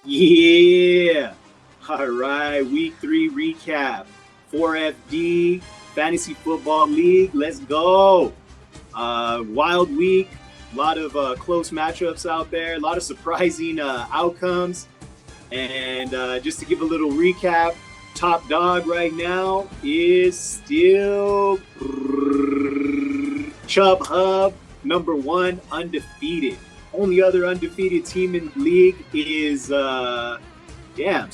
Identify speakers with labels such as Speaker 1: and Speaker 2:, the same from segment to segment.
Speaker 1: Yeah. All right. Week 3 recap. 4FD Fantasy Football League. Let's go. Wild week. A lot of close matchups out there. A lot of surprising outcomes. And just to give a little recap, top dog right now is still Chubb Hub, number 1, undefeated. Only other undefeated team in the league is,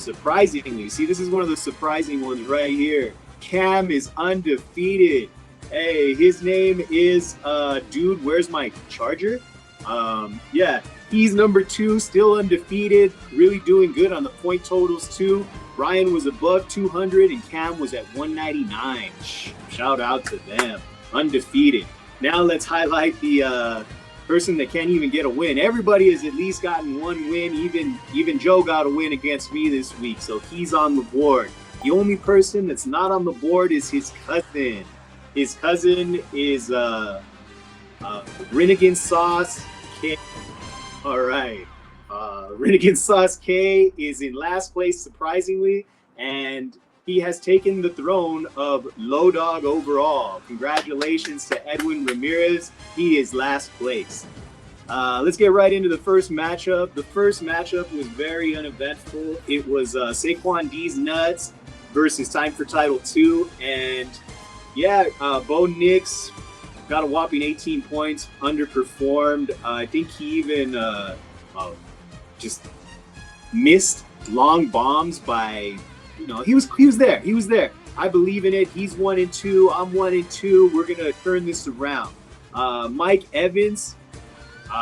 Speaker 1: surprisingly. See, this is one of the surprising ones right here. Cam is undefeated. Hey, his name is, dude, where's my charger? He's number 2, still undefeated, really doing good on the point totals too. Ryan was above 200 and Cam was at 199. Shout out to them. Undefeated. Now let's highlight the person that can't even get a win. Everybody has at least gotten one win. Even Joe got a win against me this week, so he's on the board. The only person that's not on the board is his cousin. His cousin is Renegade Sauce K. All right. Renegade Sauce K is in last place, surprisingly, and he has taken the throne of Low Dog overall. Congratulations to Edwin Ramirez. He is last place. Let's get right into the first matchup. The first matchup was very uneventful. It was Saquon D's Nuts versus Time for Title 2. And Bo Nix got a whopping 18 points, underperformed. I think he even just missed long bombs by, he was there. He was there. I believe in it. He's 1-2. I'm 1-2. We're gonna turn this around. Mike Evans,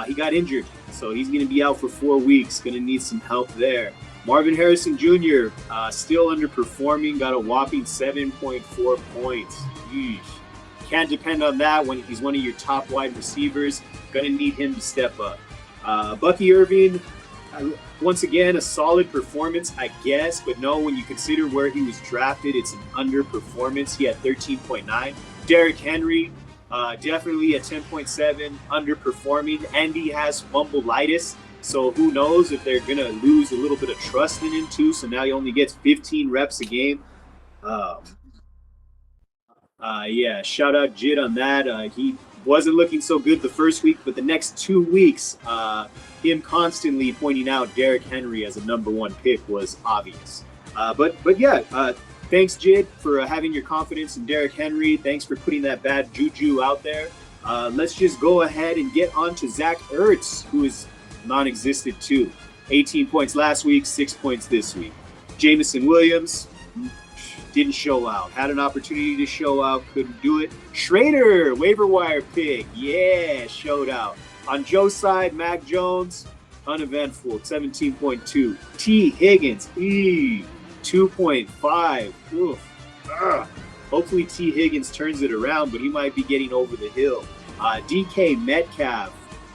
Speaker 1: he got injured, so he's gonna be out for 4 weeks. Gonna need some help there. Marvin Harrison Jr. Still underperforming. Got a whopping 7.4 points. Yeesh. Can't depend on that when he's one of your top wide receivers. Gonna need him to step up. Bucky Irving, once again, a solid performance, I guess, but no, when you consider where he was drafted, it's an underperformance. He had 13.9. Derrick Henry, definitely at 10.7, underperforming, and he has fumbleitis, so who knows if they're going to lose a little bit of trust in him, too, so now he only gets 15 reps a game. Shout out Jid on that. He wasn't looking so good the first week, but the next 2 weeks, him constantly pointing out Derrick Henry as a number 1 pick was obvious. Thanks, Jid, for having your confidence in Derrick Henry. Thanks for putting that bad juju out there. Let's just go ahead and get on to Zach Ertz, who is non-existent too. 18 points last week, 6 points this week. Jameson Williams didn't show out. Had an opportunity to show out, couldn't do it. Schrader, waiver wire pick. Yeah, showed out. On Joe's side, Mac Jones, uneventful, 17.2. T. Higgins, 2.5. Hopefully T. Higgins turns it around, but he might be getting over the hill. DK Metcalf,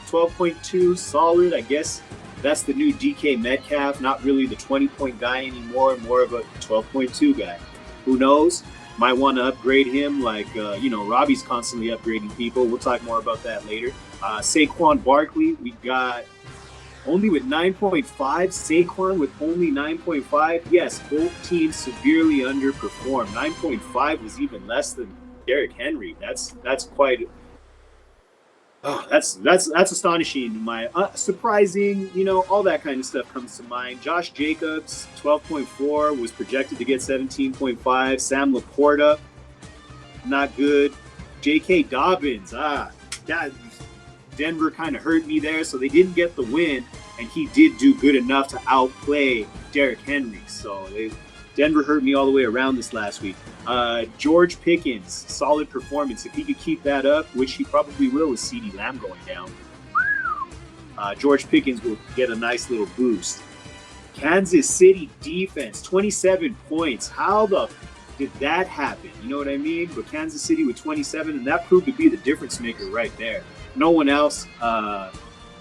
Speaker 1: 12.2, solid. I guess that's the new DK Metcalf, not really the 20-point guy anymore, more of a 12.2 guy. Who knows? Might want to upgrade him like, Robbie's constantly upgrading people. We'll talk more about that later. Saquon Barkley, we got only with 9.5. Saquon with only 9.5. Yes, both teams severely underperformed. 9.5 was even less than Derrick Henry. That's quite... that's astonishing. My surprising, all that kind of stuff comes to mind. Josh Jacobs, 12.4, was projected to get 17.5. Sam Laporta, not good. J.K. Dobbins, Denver kind of hurt me there, so they didn't get the win, and he did do good enough to outplay Derrick Henry. So Denver hurt me all the way around this last week. George Pickens, solid performance. If he could keep that up, which he probably will with CeeDee Lamb going down, George Pickens will get a nice little boost. Kansas City defense, 27 points. How did that happen? You know what I mean? But Kansas City with 27, and that proved to be the difference maker right there. No one else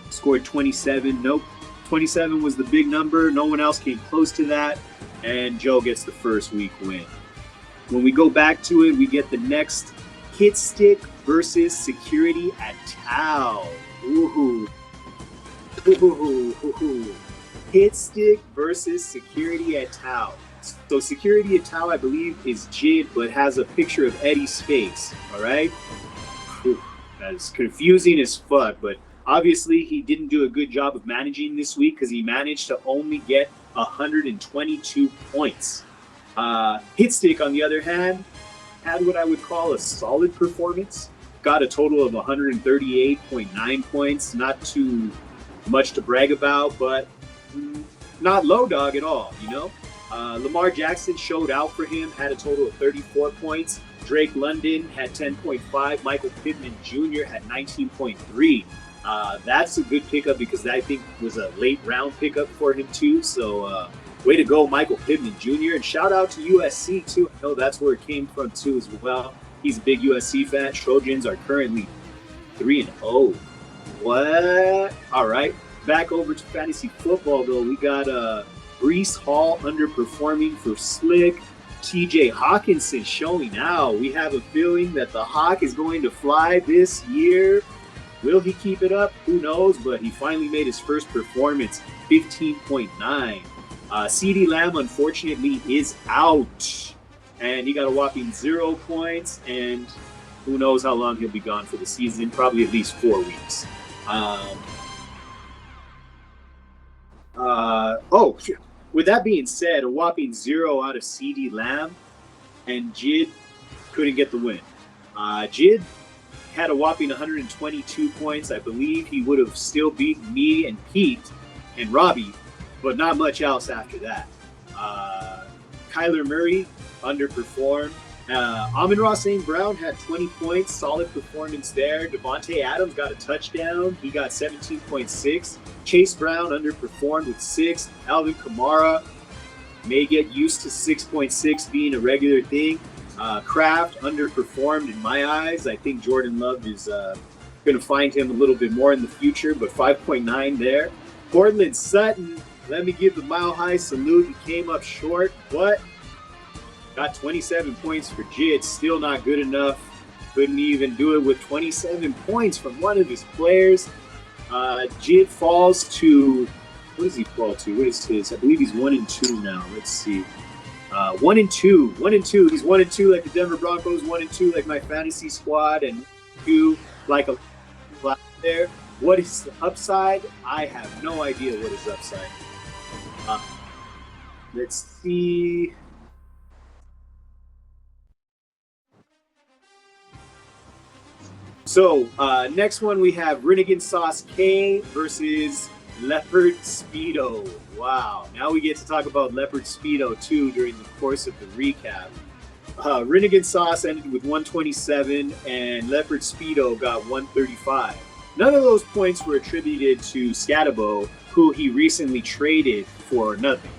Speaker 1: scored 27. Nope. 27 was the big number. No one else came close to that. And Joe gets the first week win. When we go back to it, we get the next Hit Stick versus Security at Tau. Ooh. Hit Stick versus Security at Tau. So Security at Tau, I believe, is Jid, but has a picture of Eddie's face. All right. Whew, that is confusing as fuck. But obviously, he didn't do a good job of managing this week because he managed to only get 122 points. Hitstick, on the other hand, had what I would call a solid performance. Got a total of 138.9 points. Not too much to brag about, but not low dog at all, you know? Lamar Jackson showed out for him, had a total of 34 points. Drake London had 10.5. Michael Pittman Jr. had 19.3. That's a good pickup because I think was a late round pickup for him too. So way to go, Michael Pittman Jr. And shout out to USC too. I know that's where it came from too as well. He's a big USC fan. Trojans are currently 3-0. What? All right. Back over to fantasy football though. We got Breece Hall underperforming for Slick. TJ Hawkinson showing out. We have a feeling that the Hawk is going to fly this year. Will he keep it up? Who knows? But he finally made his first performance, 15.9. CeeDee Lamb, unfortunately, is out. And he got a whopping 0 points. And who knows how long he'll be gone for the season. Probably at least 4 weeks. With that being said, a whopping 0 out of CeeDee Lamb. And Jid couldn't get the win. Jid had a whopping 122 points. I believe he would have still beaten me and Pete and Robbie, but not much else after that. Kyler Murray underperformed. Amon-Ra St. Brown had 20 points, solid performance there. Devontae Adams got a touchdown. He got 17.6. Chase Brown underperformed with 6. Alvin Kamara may get used to 6.6 being a regular thing. Kraft underperformed in my eyes. I think Jordan Love is going to find him a little bit more in the future, but 5.9 there. Cortland Sutton, let me give the Mile High salute. He came up short, but got 27 points for Jid. Still not good enough. Couldn't even do it with 27 points from one of his players. Jid falls to, what does he fall to? What is his? I believe he's 1-2 now. Let's see. 1-2. 1-2. He's 1-2 like the Denver Broncos, 1-2 like my fantasy squad, and 2 like a there. What is the upside? I have no idea what is upside. Let's see. So, next one we have Renegade Sauce K versus Leopard Speedo. Wow. Now we get to talk about Leopard Speedo too during the course of the recap. Renegade Sauce ended with 127 and Leopard Speedo got 135. None of those points were attributed to Skattebo, who he recently traded for nothing.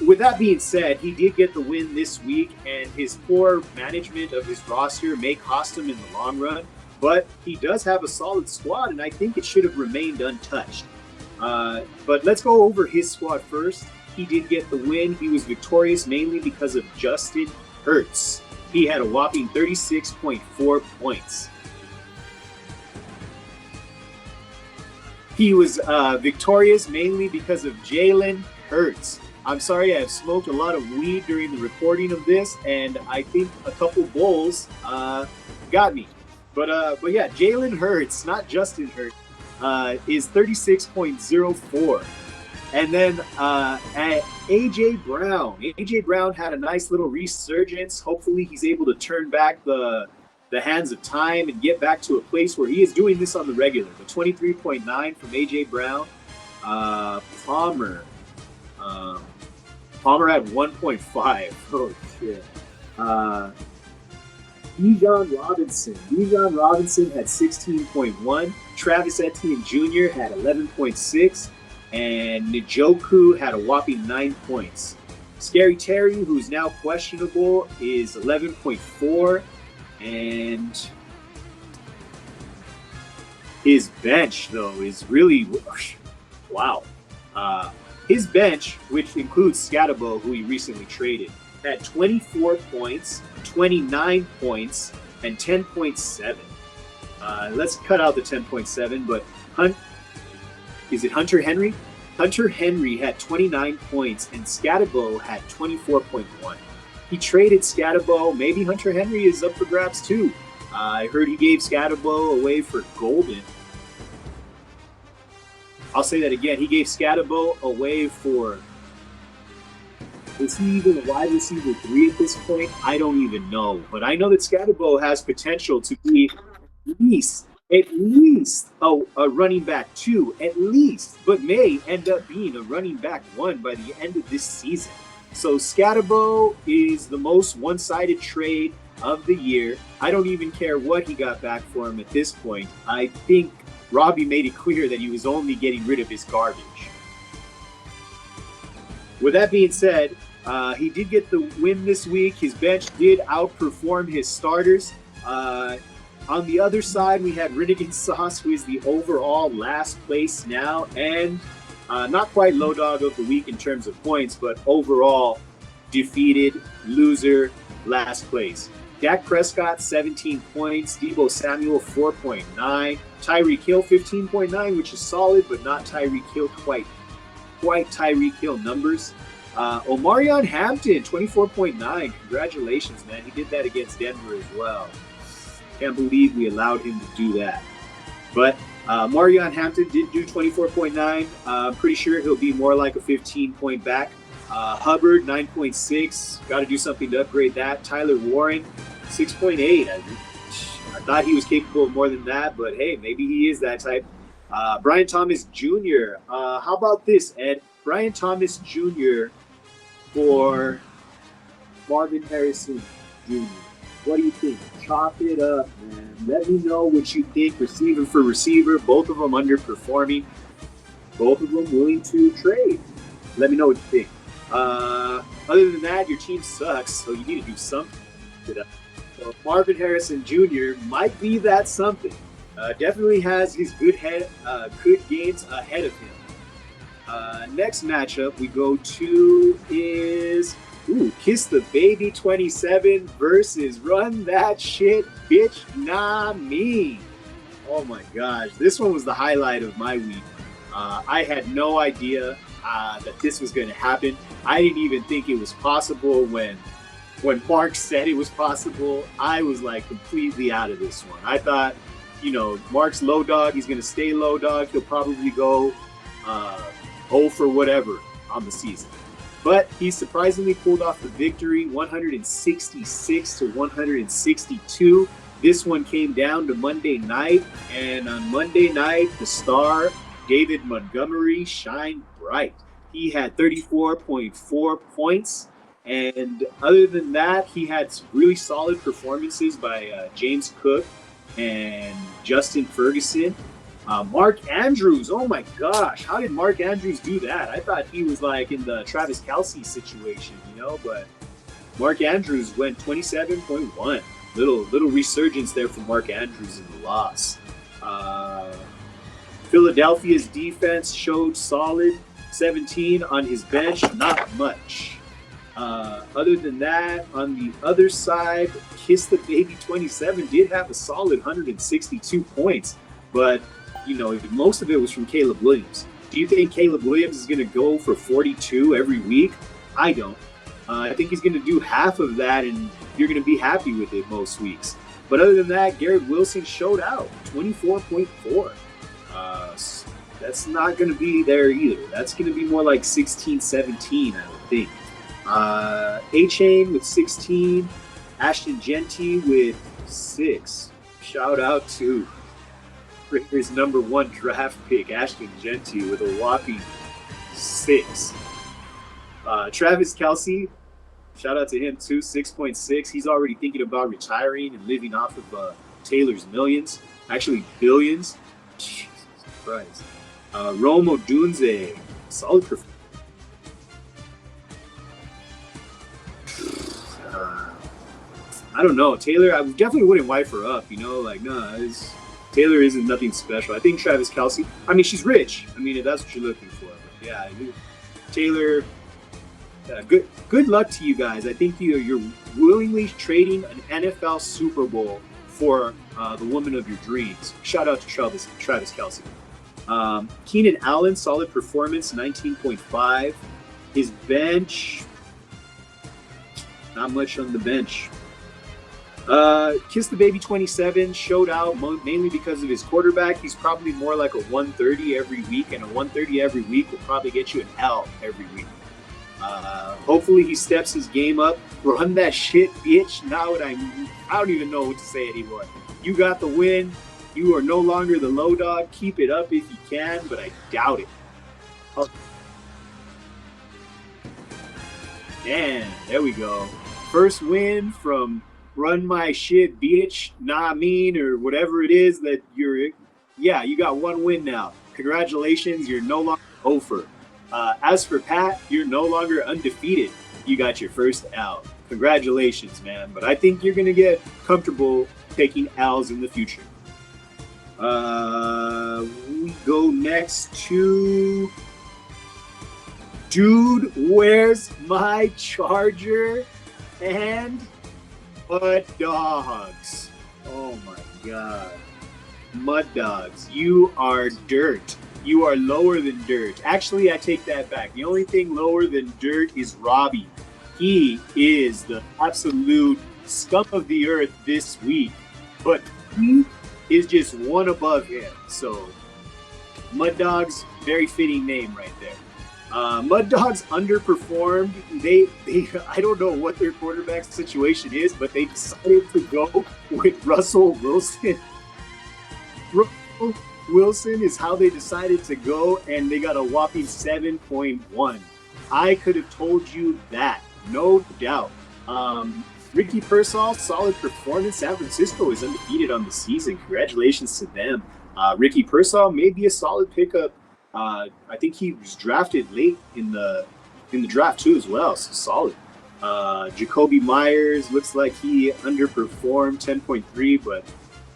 Speaker 1: With that being said, he did get the win this week, and his poor management of his roster may cost him in the long run, but he does have a solid squad, and I think it should have remained untouched. But let's go over his squad first. He did get the win. He was victorious mainly because of Justin Hurts. He had a whopping 36.4 points. He was victorious mainly because of Jalen Hurts. I'm sorry, I've smoked a lot of weed during the recording of this, and I think a couple bowls got me. But yeah, Jalen Hurts, not Justin Hurts, is 36.04. And then AJ Brown. AJ Brown had a nice little resurgence. Hopefully he's able to turn back the hands of time and get back to a place where he is doing this on the regular. But 23.9 from AJ Brown. Palmer had 1.5. Oh, shit. Bijan Robinson. Bijan Robinson had 16.1. Travis Etienne Jr. had 11.6. And Njoku had a whopping 9 points. Scary Terry, who's now questionable, is 11.4. And his bench, though, is really... Wow. His bench, which includes Skattebo, who he recently traded, had 24 points, 29 points, and 10.7. Let's cut out the 10.7, but is it Hunter Henry? Hunter Henry had 29 points and Skattebo had 24.1. He traded Skattebo. Maybe Hunter Henry is up for grabs too. I heard he gave Skattebo away for Golden. I'll say that again. He gave Skattebo away for. Is he even a wide receiver 3 at this point? I don't even know. But I know that Skattebo has potential to be at least a running back 2, at least, but may end up being a running back 1 by the end of this season. So Skattebo is the most one-sided trade of the year. I don't even care what he got back for him at this point. I think Robbie made it clear that he was only getting rid of his garbage. With that being said, he did get the win this week. His bench did outperform his starters. On the other side, we had Renegade Sauce, who is the overall last place now, and not quite low dog of the week in terms of points, but overall defeated, loser, last place. Dak Prescott, 17 points. Deebo Samuel, 4.9. Tyreek Hill, 15.9, which is solid, but not Tyreek Hill quite Tyreek Hill numbers. Omarion Hampton, 24.9. Congratulations, man. He did that against Denver as well. Can't believe we allowed him to do that. But Omarion Hampton did do 24.9. I'm pretty sure he'll be more like a 15-point back. Hubbard, 9.6. Got to do something to upgrade that. Tyler Warren, 6.8. I thought he was capable of more than that, but hey, maybe he is that type. Brian Thomas Jr. How about this, Ed? Brian Thomas Jr. for Marvin Harrison Jr. What do you think? Chop it up, man. Let me know what you think. Receiver for receiver. Both of them underperforming. Both of them willing to trade. Let me know what you think. Other than that, your team sucks, so you need to do something. So Marvin Harrison Jr. might be that something. Definitely has his good games ahead of him. Next matchup we go to is Kiss the Baby 27 versus Run That Shit Bitch Nah Me. Oh my gosh, this one was the highlight of my week. I had no idea that this was going to happen. I didn't even think it was possible when Mark said it was possible. I was like completely out of this one. I thought, Mark's low dog. He's going to stay low dog. He'll probably go 0 for whatever on the season. But he surprisingly pulled off the victory, 166 to 162. This one came down to Monday night, and on Monday night, the star, David Montgomery, shined bright. He had 34.4 points, and other than that, he had some really solid performances by James Cook and Justin Ferguson. Mark Andrews, oh my gosh, how did Mark Andrews do that? I thought he was like in the Travis Kelce situation, but Mark Andrews went 27.1. Little resurgence there for Mark Andrews in the loss. Philadelphia's defense showed solid, 17 on his bench, not much. Other than that, on the other side, Kiss the Baby 27 did have a solid 162 points, but most of it was from Caleb Williams. Do you think Caleb Williams is going to go for 42 every week? I don't. I think he's going to do half of that, and you're going to be happy with it most weeks. But other than that, Garrett Wilson showed out, 24.4. That's not going to be there either. That's going to be more like 16, 17, I would think. A-Chain with 16. Ashton Genty with 6. Shout out to Breaker's number 1 draft pick, Ashton Genty, with a whopping 6. Travis Kelce, shout out to him too, 6.6. He's already thinking about retiring and living off of Taylor's millions, actually billions. Jesus Christ. Rome Odunze, solid performance. I don't know. Taylor, I definitely wouldn't wife her up, Taylor isn't nothing special. I think Travis Kelce, she's rich. If that's what you're looking for. But yeah, Taylor, good luck to you guys. I think you're willingly trading an NFL Super Bowl for the woman of your dreams. Shout out to Travis Kelce. Keenan Allen, solid performance, 19.5. His bench, not much on the bench. Kiss the Baby 27 showed out mainly because of his quarterback. He's probably more like a 130 every week, and a 130 every week will probably get you an L every week. Hopefully he steps his game up. Run that shit, bitch. Now I don't even know what to say anymore. You got the win. You are no longer the low dog. Keep it up if you can, but I doubt it. And there we go. First win from Run My Shit, bitch, nah mean, or whatever it is that you're. Yeah, you got one win now. Congratulations, you're no longer over. As for Pat, you're no longer undefeated. You got your first L. Congratulations, man. But I think you're going to get comfortable taking L's in the future. We go next to Dude, Where's My Charger? And Mud Dogs. Oh my god. Mud Dogs, you are dirt. You are lower than dirt. Actually, I take that back. The only thing lower than dirt is Robbie. He is the absolute scum of the earth this week. But he is just one above him. So, Mud Dogs, very fitting name right there. Mud Dogs underperformed. They I don't know what their quarterback situation is, but they decided to go with Russell Wilson. Russell Wilson is how they decided to go, and they got a whopping 7.1. I could have told you that, no doubt. Ricky Pearsall, solid performance. San Francisco is undefeated on the season. Congratulations to them. Ricky Pearsall may be a solid pickup. I think he was drafted late in the draft too as well, so solid. Jacoby Myers looks like he underperformed 10.3, but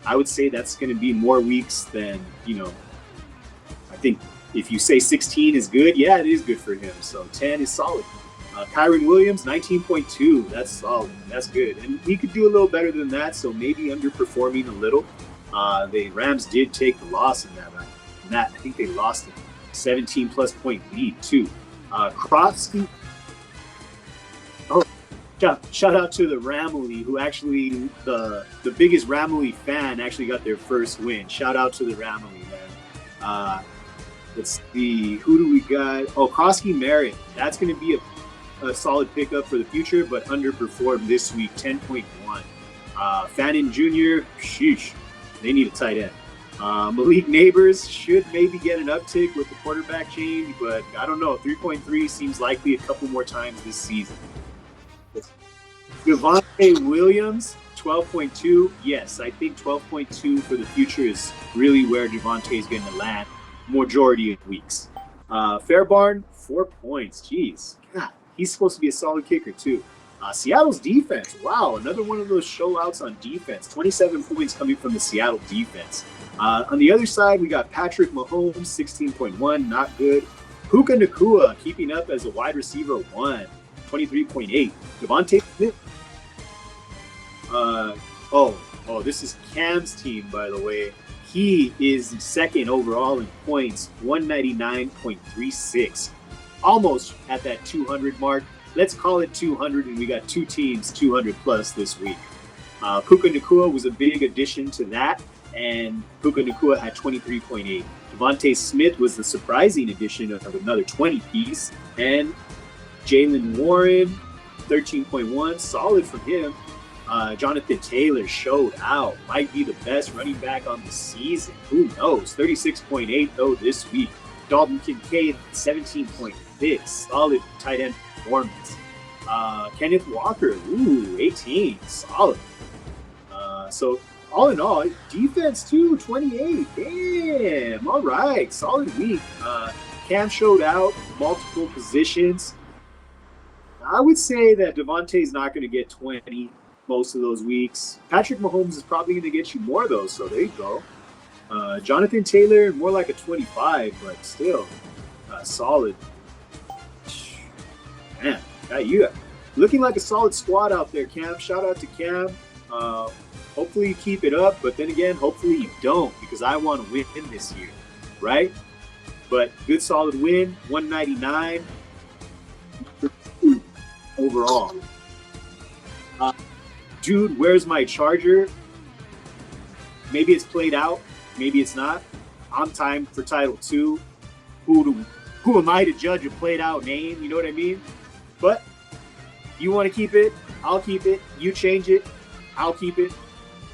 Speaker 1: I would say that's going to be more weeks than, I think if you say 16 is good, yeah, it is good for him. So 10 is solid. Kyron Williams, 19.2. That's solid. That's good. And he could do a little better than that, so maybe underperforming a little. The Rams did take the loss in that. I think they lost a 17-plus point lead, too. Krofsky. Oh, shout out to the Ramley, who actually, the biggest Ramley fan, actually got their first win. Shout out to the Ramley, man. Let's see. Who do we got? Oh, Krofsky Merritt. That's going to be a solid pickup for the future, but underperformed this week, 10.1. Fannin Jr., sheesh. They need a tight end. Malik Neighbors should maybe get an uptick with the quarterback change, but I don't know. 3.3 seems likely a couple more times this season. Javonte Williams, 12.2. Yes, I think 12.2 for the future is really where Javonte is going to land majority of weeks. Fairbarn, 4 points. Jeez. God, he's supposed to be a solid kicker, too. Seattle's defense, wow, another one of those showouts on defense. 27 points coming from the Seattle defense. On the other side, we got Patrick Mahomes, 16.1, not good. Puka Nacua keeping up as a wide receiver 1, 23.8. Devontae Smith. This is Cam's team, by the way. He is second overall in points, 199.36. Almost at that 200 mark. Let's call it 200, and we got two teams 200 plus this week. Puka Nacua was a big addition to that, and Puka Nacua had 23.8. Devontae Smith was the surprising addition of another 20 piece, and Jalen Warren, 13.1, solid from him. Jonathan Taylor showed out, might be the best running back on the season. Who knows? 36.8 though this week. Dalton Kincaid, 17.6, solid tight end performance. Kenneth Walker, 18, solid. So all in all, defense too, 28. Damn, all right, solid week. Cam showed out multiple positions. I would say that Devontae's not going to get 20 most of those weeks. Patrick Mahomes is probably going to get you more, though, so there you go. Jonathan Taylor, more like a 25, but still solid. Man, you looking like a solid squad out there, Cam. Shout out to Cam. Hopefully you keep it up, but then again, hopefully you don't, because I want to win this year. right? But good solid win, 199 overall. Dude, where's my charger? Maybe it's played out, maybe it's not. I'm timed for title 2. Who am I to judge a played out name? You know what I mean? But you want to keep it, I'll keep it. You change it, I'll keep it.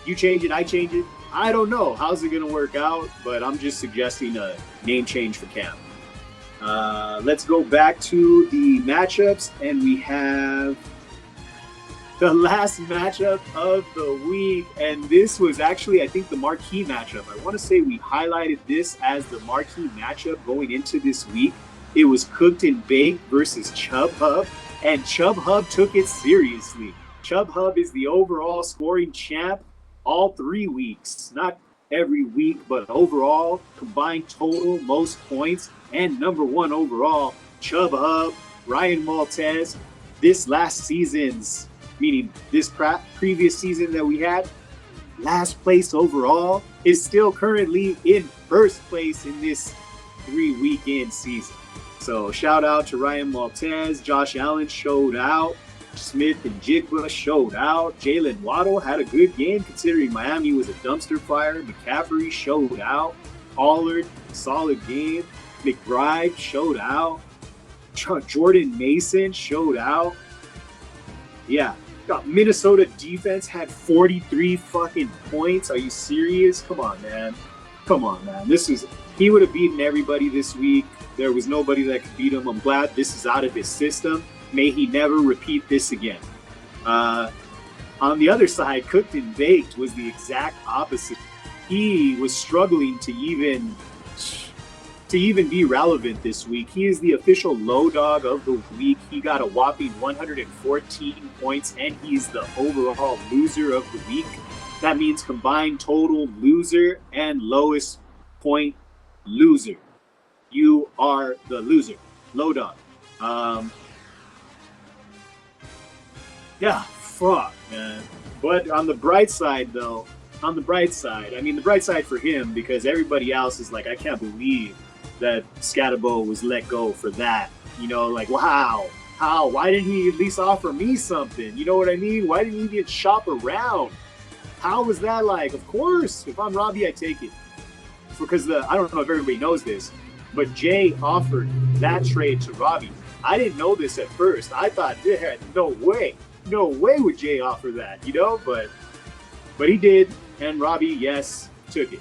Speaker 1: You change it, I change it. I don't know how's it gonna work out, but I'm just suggesting a name change for Cam. Let's go back to the matchups, and we have the last matchup of the week. And this was actually, I think, the marquee matchup. I want to say we highlighted this as the marquee matchup going into this week. It was Cooked and Baked versus Chub Hub, and Chub Hub took it seriously. Chub Hub is the overall scoring champ all 3 weeks. Not every week, but overall, combined total, most points, and number 1 overall, Chub Hub, Ryan Maltez. This last season's, meaning this previous season that we had, last place overall, is still currently in first place in this 3-weekend season. So shout out to Ryan Maltez. Josh Allen showed out. Smith and Jigba showed out. Jalen Waddle had a good game considering Miami was a dumpster fire. McCaffrey showed out. Pollard, solid game. McBride showed out. Jordan Mason showed out. Yeah. Minnesota defense had 43 fucking points. Are you serious? Come on, man. He would have beaten everybody this week. There was nobody that could beat him. I'm glad this is out of his system. May he never repeat this again. On the other side, Cooked and Baked was the exact opposite. He was struggling to even be relevant this week. He is the official low dog of the week. He got a whopping 114 points, and he's the overall loser of the week. That means combined total loser and lowest point loser. You are the loser. Low dog. Yeah, fuck, man. But on the bright side, though, I mean, the bright side for him, because everybody else is like, I can't believe that Skattebo was let go for that. You know, like, wow, how? Why didn't he at least offer me something? You know what I mean? Why didn't he even shop around? How was that like? Of course, if I'm Robbie, I take it. Because I don't know if everybody knows this, but Jay offered that trade to Robbie. I didn't know this at first. I thought, no way would Jay offer that, you know? But he did, and Robbie, yes, took it.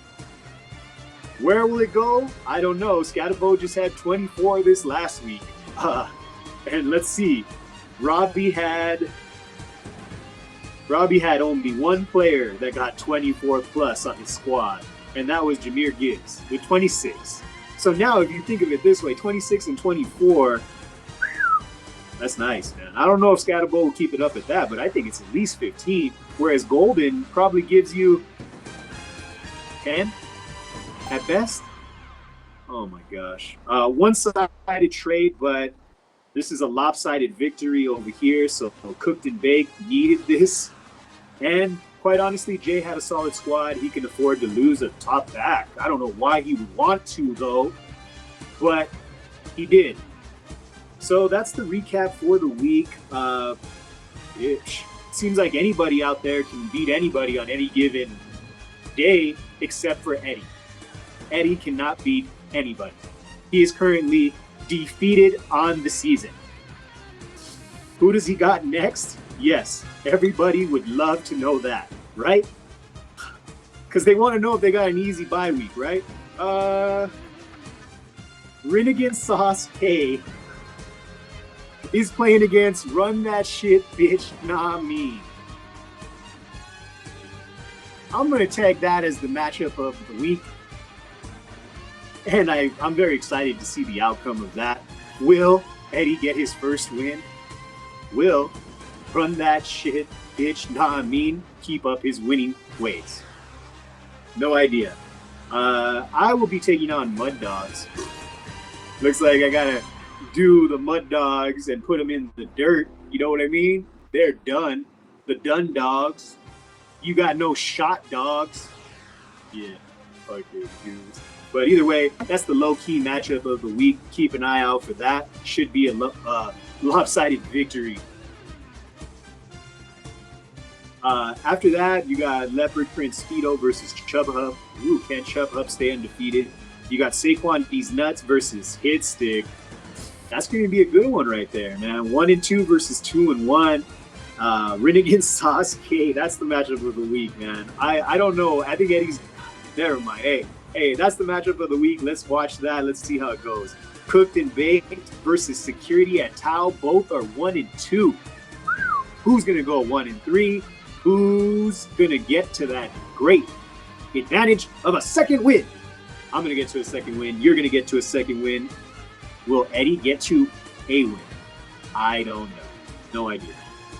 Speaker 1: Where will it go? I don't know. Skattebo just had 24 this last week. And let's see. Robbie had only one player that got 24 plus on his squad, and that was Jahmyr Gibbs with 26. So now if you think of it this way, 26 and 24, that's nice, man. I don't know if Skattebo will keep it up at that, but I think it's at least 15, whereas Golden probably gives you 10 at best. Oh my gosh. One-sided trade, but this is a lopsided victory over here, so Cooked and Baked needed this. And quite honestly, Jay had a solid squad. He can afford to lose a top back. I don't know why he would want to, though, but he did. So that's the recap for the week. It seems like anybody out there can beat anybody on any given day except for Eddie. Eddie cannot beat anybody. He is currently defeated on the season. Who does he got next? Yes, everybody would love to know that, right? Because they want to know if they got an easy bye week, right? Renegade Sauce K is playing against Run That Shit Bitch Nah Me. I'm going to tag that as the matchup of the week. And I'm very excited to see the outcome of that. Will Eddie get his first win? Will Run That Shit Bitch Nah Mean keep up his winning ways? No idea. I will be taking on Mud Dogs. Looks like I gotta do the Mud Dogs and put them in the dirt. You know what I mean? They're done. The Dun Dogs. You got no shot, dogs. Yeah, fuck it, dudes. But either way, that's the low-key matchup of the week. Keep an eye out for that. Should be a lopsided victory. After that, you got Leopard Prince Speedo versus Chubb Hub. Ooh, can Chubb Hub stay undefeated? You got Saquon These Nuts versus Hitstick. That's going to be a good one right there, man. 1-2 versus 2-1. Renegade Sauce K. That's the matchup of the week, man. I don't know. I think Eddie's. Never mind. Hey, that's the matchup of the week. Let's watch that. Let's see how it goes. Cooked and Baked versus Security at Tau. Both are 1-2. Who's going to go 1-3? Who's going to get to that great advantage of a second win? I'm going to get to a second win. You're going to get to a second win. Will Eddie get to a win? I don't know. No idea.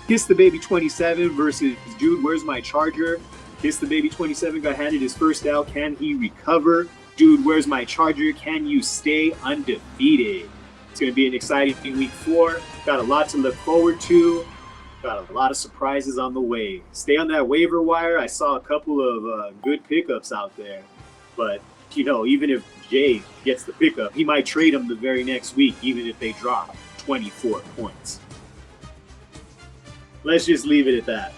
Speaker 1: Kiss the Baby 27 versus Dude, Where's My Charger? Kiss the Baby 27 got handed his first out. Can he recover? Dude, Where's My Charger? Can you stay undefeated? It's going to be an exciting week 4. Got a lot to look forward to. Got a lot of surprises on the way. Stay on that waiver wire. I saw a couple of good pickups out there. But, even if Jay gets the pickup, he might trade him the very next week, even if they drop 24 points. Let's just leave it at that.